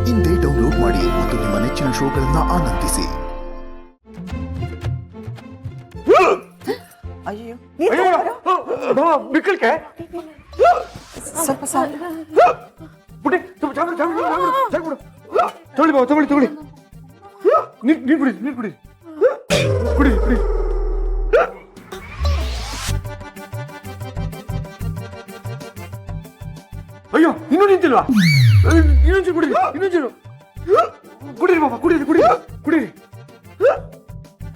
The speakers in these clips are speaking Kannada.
ಇಂದೇ ಡೌನ್ಲೋಡ್ ಮಾಡಿ ಮತ್ತು ನಿಮ್ಮ ನೆಚ್ಚಿನ ಶೋಗಳನ್ನ ಆನಂದಿಸಿ. ಅಯ್ಯೋ ಬಿಕ್ಕಳಿಕೆ ಸ್ವಲ್ಪ ಬಿಡಿ ತಗೊಳ್ಳಿ ಬಾವ ತಗೊಳ್ಳಿ ನೀರು ಕುಡಿ ಕುಡಿ ಅಯ್ಯೋ ಇನ್ನೂ ನಿಂತಿಲ್ವಾ? ಇನ್ನೊಂಚೂರು ಕುಡೀರಿ ಬಾಬಾ ಕುಡೀರಿ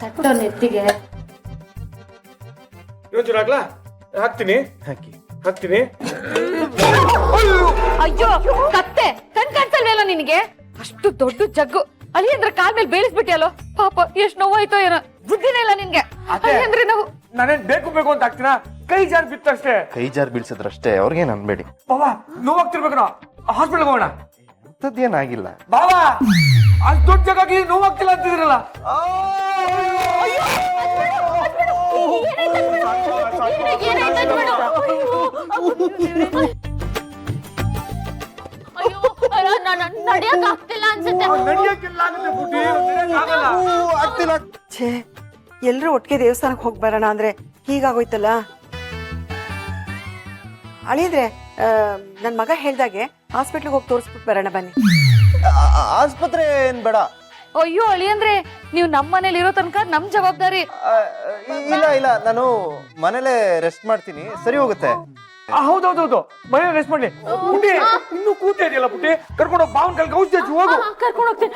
ತಟ್ಟೋ ನೆತ್ತಿಗೆ ಇನ್ನೊಂಚೂರು ಹಾಕ್ಲಾ? ಹಾಕ್ತೀನಿ ಅಯ್ಯೋ ಕತ್ತೆ ಕಣ್ ಕಾಣಿಸಲ್ವೇನೋ ನಿನಗೆ? ಅಷ್ಟು ದೊಡ್ಡ ಜಗ್ಗು ಅಳಿ ಅಂದ್ರೆ ಕಾಲ್ ಮೇಲೆ ಬೇಯಿಸ್ಬಿಟ್ಟಿಯಲ್ಲೋ ಪಾಪ ಎಷ್ಟ್ ನೋವಾಯ್ತೋ ಏನೋ. ಬುದ್ಧಿನೇ ಇಲ್ಲ ನಿನ್ಗೆ. ಅಂದ್ರೆ ನಾವು ನಾನೇನ್ ಬೇಕು ಅಂತ ಹಾಕ್ತೀನಾ? ಕೈ ಜಾರ್ ಬಿತ್ತಷ್ಟೇ. ಕೈ ಜಾರ್ ಬೀಳ್ಸಿದ್ರಷ್ಟೇ, ಅವ್ರಿಗೇನು ಅನ್ಬೇಡಿ. ಬಾಬಾ ನೋವಾಗ್ತಿರ್ಬೇಕು ನಾವು ಹಾಸ್ಪಿಟಲ್ ಹೋಗೋಣ. ಅಂಥದ್ದೇನಾಗಿಲ್ಲ. ಬಾಬಾ ಅಷ್ಟು ದೊಡ್ಡ ಜಾಗಾಗಿ ನೋವಾಗ್ತಿಲ್ಲ ಅಂತಿದ್ರಲ್ಲ. ನಡಿಯಕ್ ಆಗ್ತಿಲ್ಲ ಅನ್ಸುತ್ತೆ. ಛೇ ಎಲ್ರೂ ಒಟ್ಟಿಗೆ ದೇವಸ್ಥಾನಕ್ಕೆ ಹೋಗಿ ಬರೋಣ ಅಂದ್ರೆ ಹೀಗಾಗೋಯ್ತಲ್ಲ. ಅಳಿದ್ರೆ ನನ್ ಮಗ ಹೇಳ್ದಾಗೆ ಹಾಸ್ಪಿಟ್ಲಿಗೆ ಹೋಗಿ ತೋರಿಸ್ಬಿಟ್ಟು ಬರೋಣ ಬನ್ನಿ. ಆಸ್ಪತ್ರೆ ಏನ್ ಬೇಡ. ಅಯ್ಯೋ ಅಳಿ ಅಂದ್ರೆ ನೀವು ನಮ್ ಮನೇಲಿ ಇರೋ ತನಕ ನಮ್ ಜವಾಬ್ದಾರಿ. ಇಲ್ಲ ನಾನು ಮನೇಲೆ ರೆಸ್ಟ್ ಮಾಡ್ತೀನಿ, ಸರಿ ಹೋಗುತ್ತೆ. ಹೌದೌದು ಮನೆ ರೆಸ್ಟ್ ಮಾಡ್ಲಿ. ಪುಟ್ಟಿ ಇನ್ನೂ ಕೂತಾ ಇದೆಯಲ್ಲ ಪುಟ್ಟಿ, ಕರ್ಕೊಂಡು ಹೋಗಿ ಬಾವನ್ ಕಲ್ಗೆ ಔಷಧಿ ಹಚ್ಚಿ ಹೋಗು. ಕರ್ಕೊಂಡು ಹೋಗ್ತೀನಿ.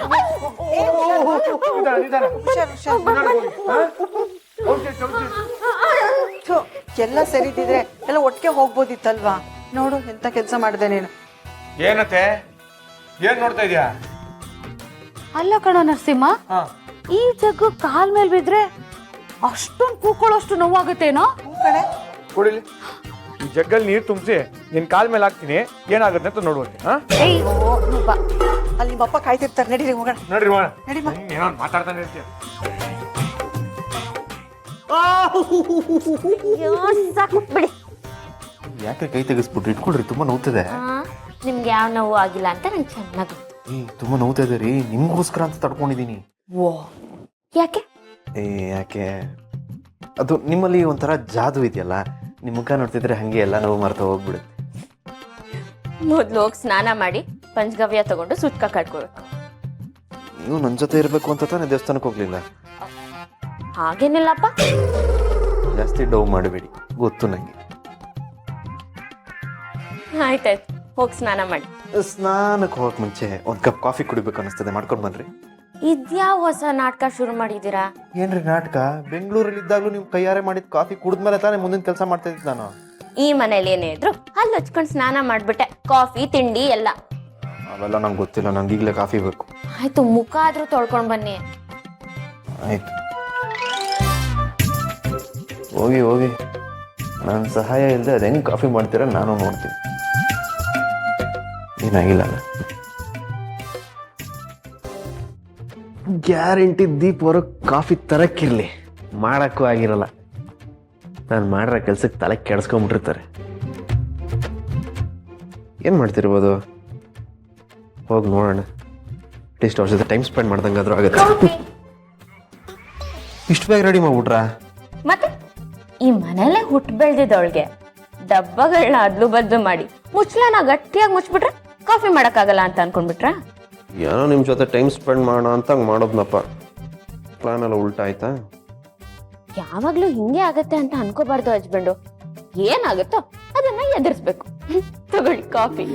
ಎಲ್ಲ ಸರಿ ಇದ್ದಿದ್ರೆ ಎಲ್ಲ ಒಟ್ಟಿಗೆ ಹೋಗ್ಬೋದಿತ್ತಲ್ವಾ? ನೋಡು ಎಂತ ಕೆಲಸ ಮಾಡಿದೆ ನೀನು. ಏನತ್ತೆ ಏನ್ ನೋಡ್ತಾ ಇದೀಯಾ? ಅಲ್ಲ ಕಣೋ ನರಸಿಂಹ, ಈ ಜಗ್ಗು ಕಾಲ್ ಮೇಲ್ ಬಿದ್ರೆ ಅಷ್ಟೊಂದು ಕೂಕೊಳ್ಳೋಷ್ಟು ನೋವಾಗುತ್ತೇನೋ? ಕುಡಿಲಿ. ಈ ಜಗ್ಗಲ್ಲಿ ನೀರು ತುಂಬಿಸಿ ನಿನ್ ಕಾಲ್ ಮೇಲೆ ಹಾಕ್ತೀನಿ, ಏನಾಗುತ್ತೆ ಅಂತ ನೋಡುವಂತೆ. ಅಲ್ಲಿ ನಿಮ್ಮಪ್ಪ ಕಾಯ್ತಿರ್ತಾರೆ, ನಡೀರಿ ಹೋಗೋಣ. ನೋಡ್ರಿ ನಡಿಮ್ಮ. ಏನೋ ಮಾತಾಡ್ತಾನೆ ಇರ್ತೀಯ. ಬಿಡಿ, ಯಾಕೆ ಕೈ ತೆಗಿಸ್ಬಿಟ್ರಿ? ಇಟ್ಕೊಳ್ರಿ, ತುಂಬಾ ನೋವ್ತಿದೆ. ನಿಮ್ಗೆ ಯಾವ ನೋವು ಆಗಿಲ್ಲ ಅಂತ ನಂಗೆ ಚೆನ್ನಾಗಿ ಗೊತ್ತು. ತುಂಬಾ ನೋವ್ತಾ ಇದೆ ರೀ, ನಿಮ್ಗೋಸ್ಕರ ಅಂತ ತಡ್ಕೊಂಡಿದೀನಿ. ಓ ಯಾಕೆ? ಯಾಕೆ ಅದು ನಿಮ್ಮಲ್ಲಿ ಒಂಥರ ಜಾದು ಇದೆಯಲ್ಲ, ನಿಮ್ ಮುಖ ನೋಡ್ತಿದ್ರೆ ಹಂಗೆ ಎಲ್ಲ ನೋವು ಮರ್ತ ಹೋಗ್ಬಿಡುತ್ತೆ. ಮೊದ್ಲು ಹೋಗಿ ಸ್ನಾನ ಮಾಡಿ ಪಂಚಗವ್ಯ ತಗೊಂಡು ಸುಟ್ಕ ಕಟ್ಕೊಳ್ಬೇಕು. ನೀವು ನನ್ ಜೊತೆ ಇರ್ಬೇಕು ಅಂತ ತಾನೇ ದೇವಸ್ಥಾನಕ್ಕೆ ಹೋಗ್ಲಿಲ್ಲ. ಹಾಗೇನಿಲ್ಲಪ್ಪ. ಜಾಸ್ತಿ ಡವ್ ಮಾಡಬೇಡಿ, ಗೊತ್ತು ನಂಗೆ. ಆಯ್ತಾಯ್ತು, ಹೋಗಿ ಸ್ನಾನ ಮಾಡಿ. ಸ್ನಾನಕ್ಕೆ ಹೋಗಕ್ ಮುಂಚೆ ಒಂದ್ ಕಪ್ ಕಾಫಿ ಕುಡಿಬೇಕು ಅನಿಸ್ತದೆ, ಮಾಡ್ಕೊಂಡ್ ಬನ್ರಿ. ಇದ್ಯಾವ ಹೊಸ ನಾಟಕ ಶುರು ಮಾಡಿದೀರಾ? ಏನ್ರಿ ನಾಟಕ? ಬೆಂಗಳೂರಲ್ಲಿ ಇದ್ದಾಗ್ಲೂ ನೀವು ಕೈಯಾರೆ ಮಾಡಿದ ಕಾಫಿ ಕುಡಿದ್ಮೇಲೆ ತಾನೇ ಮುಂದಿನ ಕೆಲಸ ಮಾಡ್ತಾ ಇದ್ದೆ ನಾನು. ಈ ಮನೇಲಿ ಏನೇ ಇದ್ರು ಅಲ್ಲಿ ಹಚ್ಕೊಂಡು ಸ್ನಾನ ಮಾಡ್ಬಿಟ್ಟೆ, ಕಾಫಿ ತಿಂಡಿ ಎಲ್ಲ. ಅವೆಲ್ಲ ನಂಗೆ ಗೊತ್ತಿಲ್ಲ, ನಂಗೆ ಈಗಲೇ ಕಾಫಿ ಬೇಕು. ಆಯ್ತು, ಮುಖ ಆದ್ರೂ ತೊಳ್ಕೊಂಡ್ ಬನ್ನಿ. ಆಯ್ತು, ಹೋಗಿ ನನ್ನ ಸಹಾಯ ಇಲ್ಲದೆ ಅದು ಹೆಂಗೆ ಕಾಫಿ ಮಾಡ್ತೀರ ನಾನು ನೋಡ್ತೀನಿ. ಏನಾಗಿಲ್ಲ, ಗ್ಯಾರಂಟಿ ದೀಪ್ ಹೊರಗೆ ಕಾಫಿ ತರಕ್ಕಿರ್ಲಿ, ಮಾಡಕ್ಕೂ ಆಗಿರಲ್ಲ. ನಾನು ಮಾಡಿರೋ ಕೆಲ್ಸಕ್ಕೆ ತಲೆ ಕೆಡ್ಸ್ಕೊಂಡ್ಬಿಟ್ಟಿರ್ತಾರೆ. ಏನು ಮಾಡ್ತಿರ್ಬೋದು? ಹೋಗಿ ನೋಡೋಣ, ಅಟ್ಲೀಸ್ಟ್ ಅವ್ರ ಜೊತೆ ಟೈಮ್ ಸ್ಪೆಂಡ್ ಮಾಡ್ದಂಗಾದ್ರೂ ಆಗುತ್ತೆ. ಇಷ್ಟು ಬೇಗ ರೆಡಿ ಮಾಡ್ಬಿಟ್ರಾ? ಮತ್ತೆ ಈ ಮನೇಲೆ ಹುಟ್ಟು ಬೆಳೆದಿದ್ದವಳಿಗೆ ಡಬ್ಬಗಳನ್ನ ಅದ್ಲು ಬದ್ಲು ಮಾಡಿ ಮುಚ್ಚಳನ ಗಟ್ಟಿಯಾಗಿ ಮುಚ್ಬಿಟ್ರೆ ಕಾಫಿ ಮಾಡಕ್ಕಾಗಲ್ಲ ಅಂತ ಅನ್ಕೊಂಡ್ಬಿಟ್ರ? ಏನೋ ನಿಮ್ಮ ಜೊತೆ ಟೈಮ್ ಸ್ಪೆಂಡ್ ಮಾಡೋಣ ಅಂತ ಮಾಡೋದ್ನಪ್ಪ. ಪ್ಲಾನ್ ಎಲ್ಲ ಉಲ್ಟಾ ಆಯ್ತಾ? ಯಾವಾಗ್ಲೂ ಹಿಂಗೆ ಆಗತ್ತೆ ಅಂತ ಅನ್ಕೋಬಾರ್ದು ಹಸ್ಬೆಂಡು. ಏನಾಗುತ್ತೋ ಅದನ್ನ ಎದುರಿಸ್ಬೇಕು. ತಗೊಳ್ಳಿ ಕಾಫಿ.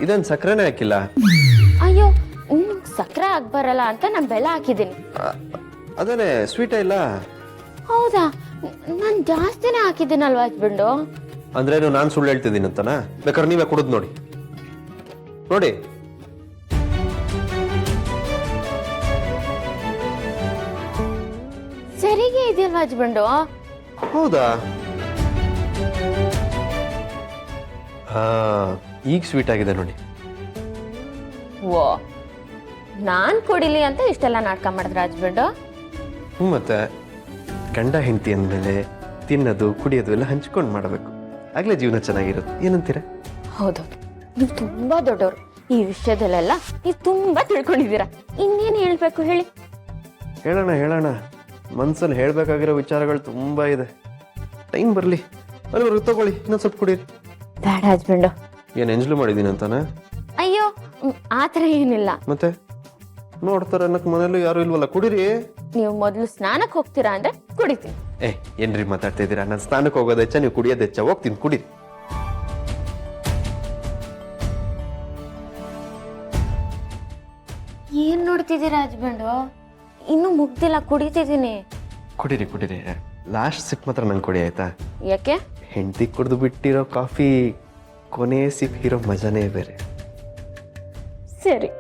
ಇದೇನು ಸಕ್ಕರೆನೇ ಹಾಕಿಲ್ಲ? ಅಯ್ಯೋ, ಸಕ್ಕರೆ ಆಗ್ಬರಲ್ಲ ಅಂತ ನಾನು ಬೆಲ್ಲ ಹಾಕಿದ್ದೀನಿ. ಅದೇನೆ ಸ್ವೀಟೇ ಇಲ್ಲ? ಹೌದಾ, ನಾನು ಜಾಸ್ತಿನೇ ಹಾಕಿದ್ದೀನಲ್ವಾ ಹಸ್ಬೆಂಡು? ಅಂದ್ರೇನು ನಾನು ಸುಳ್ಳು ಹೇಳ್ತಿದ್ದೀನಿ ಅಂತನಾ? ಬೇಕಾದ್ರೆ ನೀವೇ ಕುಡಿದ್ ನೋಡಿ. ಸರಿಗೆ ಇದೆಯಲ್ವಾ ಹಸ್ಬೆಂಡು? ಹೌದಾ? ಹಾ, ಈಗ ಸ್ವೀಟ್ ಆಗಿದೆ ನೋಡಿ. ಓ, ನಾನ್ ಕುಡಿಲಿ ಅಂತ ಇಷ್ಟೆಲ್ಲ ನಾಟಕ ಮಾಡಿದ್ರ ಹಸ್ಬೆಂಡು? ಮತ್ತೆ ಗಂಡ ಹೆಂಡತಿ ಅಂದಮೇಲೆ ತಿನ್ನೋದು ಕುಡಿಯೋದು ಎಲ್ಲ ಹಂಚ್ಕೊಂಡು ಮಾಡಬೇಕು, ಆಗ್ಲೇ ಜೀವನ ಚೆನ್ನಾಗಿರುತ್ತೆ. ಏನಂತೀರ? ಹೌದೌದು, ನೀವು ತುಂಬಾ ದೊಡ್ಡವರು. ಈ ವಿಷಯದಲ್ಲೆಲ್ಲ ನೀವು ತುಂಬಾ ತಿಳ್ಕೊಂಡಿದ್ದೀರಾ. ಇನ್ನೇನು ಹೇಳ್ಬೇಕು ಹೇಳಿ? ಹೇಳೋಣ. ಮನ್ಸಲ್ಲಿ ಹೇಳ್ಬೇಕಾಗಿರೋ ವಿಚಾರಗಳು ತುಂಬಾ ಇದೆ. ಟೈಮ್ ಬರಲಿ, ಅಲ್ಲಿವರೆಗೂ ತಗೊಳ್ಳಿ, ಇನ್ನೊಂದು ಸ್ವಲ್ಪ ಕುಡೀರಿ. ಬೇಡ ಹಸ್ಬೆಂಡು. ಏನು ಎಂಜಲು ಮಾಡಿದೀನಿ ಅಂತಾನ? ಅಯ್ಯೋ, ಆ ಥರ ಏನಿಲ್ಲ. ಮತ್ತೆ ನೋಡ್ತಾರೆ ಅನ್ನಕ್ ಮನೇಲೂ ಯಾರು ಇಲ್ವಲ್ಲ, ಕುಡೀರಿ. ನೀವು ಮೊದಲು ಸ್ನಾನಕ್ಕೆ ಹೋಗ್ತೀರಾ ಅಂದ್ರೆ ಕುಡಿತೀನಿ. ಏನ್ರಿ ಮಾತಾಡ್ತಾ ಇದ್ದೀರಾ? ನಾನು ಸ್ನಾನಕ್ಕೆ ಹೋಗೋದು ಹೆಚ್ಚ, ನೀವು ಕುಡಿಯೋದು ಹೆಚ್ಚ? ಹೋಗ್ತೀನಿ, ಕುಡೀರಿ. ಏನ್ ನೋಡ್ತಿದ್ದೀರಾ ಹಸ್ಬೆಂಡು? ಇನ್ನೂ ಮುಗ್ದಿಲ್ಲ, ಕುಡಿತಿದ್ದೀನಿ. ಕುಡೀರಿ. ಲಾಸ್ಟ್ ಸಿಪ್ ಮಾತ್ರ ನಂಗೆ ಕೊಡಿ, ಆಯ್ತಾ? ಯಾಕೆ? ಹೆಂಡತಿ ಕುಡಿದು ಬಿಟ್ಟಿರೋ ಕಾಫಿ ಕೊನೆ ಸಿಪ್ ಇರೋ ಮಜಾನೇ ಬೇರೆ. ಸರಿ.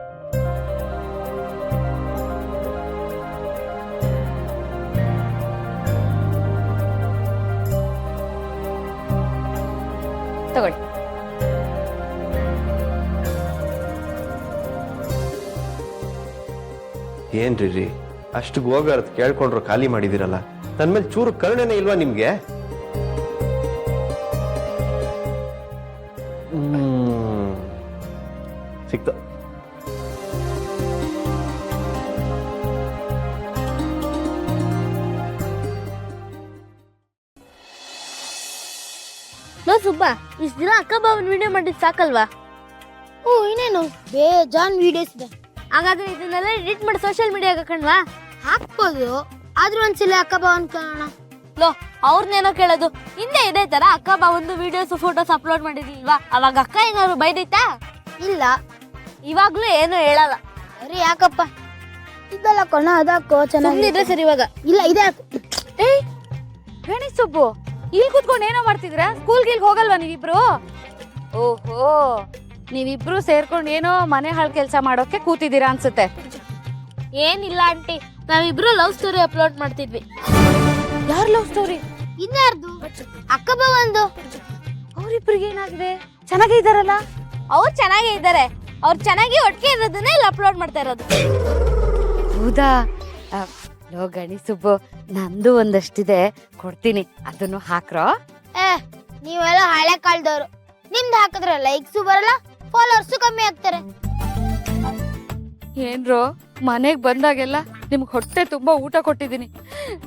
ತಗೊಳ್ಳಿ. ಏನ್ರಿ ಅಷ್ಟು ಹೋಗಾರತ್ ಕೇಳ್ಕೊಂಡ್ರು ಖಾಲಿ ಮಾಡಿದಿರಲ್ಲ, ನನ್ ಮೇಲೆ ಚೂರು ಕರುಣೆನೇ ಇಲ್ವಾ ನಿಮ್ಗೆ? ಸಿಕ್ತ. ಲೋ ಸುಬ್ಬ, ಇಷ್ಟು ದಿನ ಅಕ್ಕ ಬಾವನ್ ವಿಡಿಯೋ ಮಾಡಿದ್ ಸಾಕಲ್ವಾ? ಇನ್ನೇನು ಬೇಜಾನ್ ವಿಡಿಯೋಸ್ ಇದೆ. ಹಾಗಾದ್ರೆ ಇದನ್ನೆಲ್ಲ ಎಡಿಟ್ ಮಾಡಿ ಸೋಷಿಯಲ್ ಮೀಡಿಯಾಗ ಹಾಕಣ್ವಾ? ಹಾಕ್ಬೋದು, ಆದ್ರೂ ಒಂದ್ಸಲ ಅಕ್ಕ ಬಾವನ್ ಕಾಣೋಣ. ಲೋ, ಅವ್ರನ್ನೇನೋ ಕೇಳೋದು. ಹಿಂದೆ ಇದೇ ತರ ಅಕ್ಕ ಬಾವಂದು ವಿಡಿಯೋಸ್ ಫೋಟೋಸ್ ಅಪ್ಲೋಡ್ ಮಾಡಿರ್ಲಿಲ್ವಾ? ಅವಾಗ ಅಕ್ಕ ಏನಾದ್ರು ಬೈದೈತಾ? ಇಲ್ಲ, ಇವಾಗ್ಲೂ ಏನು ಹೇಳಲ್ಲ. ಅರೆ ಯಾಕಪ್ಪ, ಇದೆಲ್ಲ ಕೊಣ ಅದಾಕೋ ಚೆನ್ನಾಗಿದೆ. ಸರಿ ಇವಾಗ ಇಲ್ಲ ಇದೆ. ಏಯ್ ಗಣೇಶ್ ಸುಬ್ಬು, ಇಲ್ಲಿ ಕೂತ್ಕೊಂಡು ಏನೋ ಮಾಡ್ತಿದ್ರ? ಸ್ಕೂಲ್ಗೆ ಹೋಗಲ್ವಾ ನೀವಿಬ್ರು? ಓಹೋ, ನೀವಿಬ್ರು ಸೇರ್ಕೊಂಡು ಏನೋ ಮನೆ ಹಾಳು ಕೆಲಸ ಮಾಡೋಕೆ ಕೂತಿದ್ದೀರಾ ಅನ್ಸುತ್ತೆ. ಏನಿಲ್ಲ ಆಂಟಿ, ನಾವಿಬ್ರು ಲವ್ ಸ್ಟೋರಿ ಅಪ್ಲೋಡ್ ಮಾಡ್ತಿದ್ವಿ. ಯಾರ್ ಲವ್ ಸ್ಟೋರಿ? ಇನ್ಯಾರ್ದು? ಅಕ್ಕ ಬಾವಂದು. ಅವ್ರಿಬ್ರಿಗೆ ಏನಾಗಿದೆ? ಚೆನ್ನಾಗೇ ಇದಾರಲ್ಲ? ಅವ್ರು ಚೆನ್ನಾಗೇ ಇದ್ದಾರೆ. ಅವ್ರು ಚೆನ್ನಾಗಿ ಒಟ್ಟಿಗೆ ಇರೋದನ್ನೇ ಇಲ್ಲಿ ಅಪ್ಲೋಡ್ ಮಾಡ್ತಾ ಇರೋದು. ಹೌದಾ? ಲೋ ಗಣೇಶ್ ಸುಬ್ಬು, ನಂದು ಒಂದಷ್ಟಿದೆ, ಕೊಡ್ತೀನಿ, ಅದನ್ನು ಹಾಕ್ರೋ. ನೀವೆಲ್ಲ ಹಳೆ ಕಾಲದವ್ರು. ನಿಮ್ದು ಹಾಕಿದ್ರೆ ಲೈಕ್ಸು ಬರಲ್ಲ, ಫಾಲೋವರ್ಸು ಕಮ್ಮಿ ಆಗ್ತಾರೆ. ಏನ್ರೋ, ಮನೆಗ್ ಬಂದಾಗೆಲ್ಲ ನಿಮ್ಗೆ ಹೊಟ್ಟೆ ತುಂಬಾ ಊಟ ಕೊಟ್ಟಿದ್ದೀನಿ,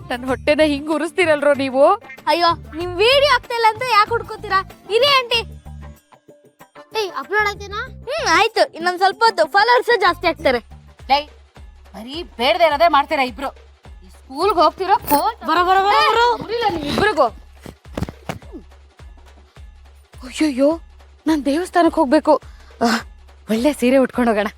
ನನ್ನ ಹೊಟ್ಟೆನ ಹಿಂಗ್ ಉರಿಸ್ತೀರಲ್ರೋ ನೀವು? ಅಯ್ಯೋ, ನಿಮ್ ವಿಡಿಯೋ ಆಗ್ತಾ ಇಲ್ಲ ಅಂತ ಯಾಕೆ ಹುಡ್ಕೋತೀರಾ? ಇರಿ ಆಂಟಿ. ಅಪ್ಲೋಡ್ ಆಯ್ತೇನಾ? ಆಯ್ತು. ಇನ್ನೊಂದ್ ಸ್ವಲ್ಪ ಹೊತ್ತು ಫಾಲೋವರ್ಸ್ ಜಾಸ್ತಿ ಆಗ್ತಾರೆ. ಬರೀ ಬೇಡದೆ ಇರೋದೇ ಮಾಡ್ತೀರಾ ಇಬ್ರು. ಸ್ಕೂಲ್ಗೆ ಹೋಗ್ತಿರೋ ಇಬ್ರಿಗೂ. ಅಯ್ಯಯ್ಯೋ, ನಾನ್ ದೇವಸ್ಥಾನಕ್ಕೆ ಹೋಗ್ಬೇಕು. ಒಳ್ಳೆ ಸೀರೆ ಉಟ್ಕೊಂಡು ಹೋಗೋಣ.